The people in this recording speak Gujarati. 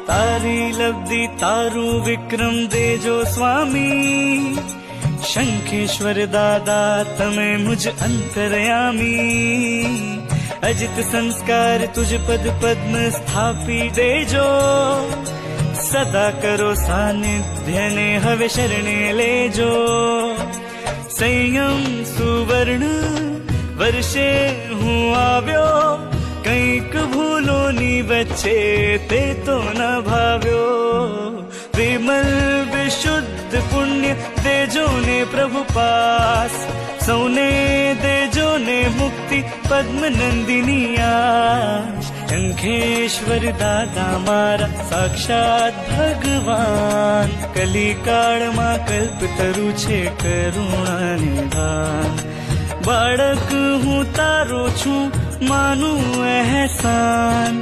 તારી લબ્ધિ તારું વિક્રમ દેજો સ્વામી, શંખેશ્વર દાદા તમે મુજ અંતરયામી, અજિત સંસ્કાર તુજ પદ પદ્મ સ્થાપી દેજો, સદા કરો સાનિધ્યને હવે શરણે લેજો, સંયમ સુવર્ણ વર્ષે હું આવ્યો, કંઈક ભૂલોની વચ્ચે તે તો ન ભાવ્યો, વિમલ વિશુદ્ધ પુણ્ય દેજો ને પ્રભુ પાસ, સૌને દેજો ને મુક્તિ પદ્મ નંદિની આશ, શંખેશ્વર દાદા મારા સાક્ષાત ભગવાન, કલિકાળમાં કલ્પતરુ છે કરુણા નિધાન, બાળક હું તારો છું માનું અહેસાન,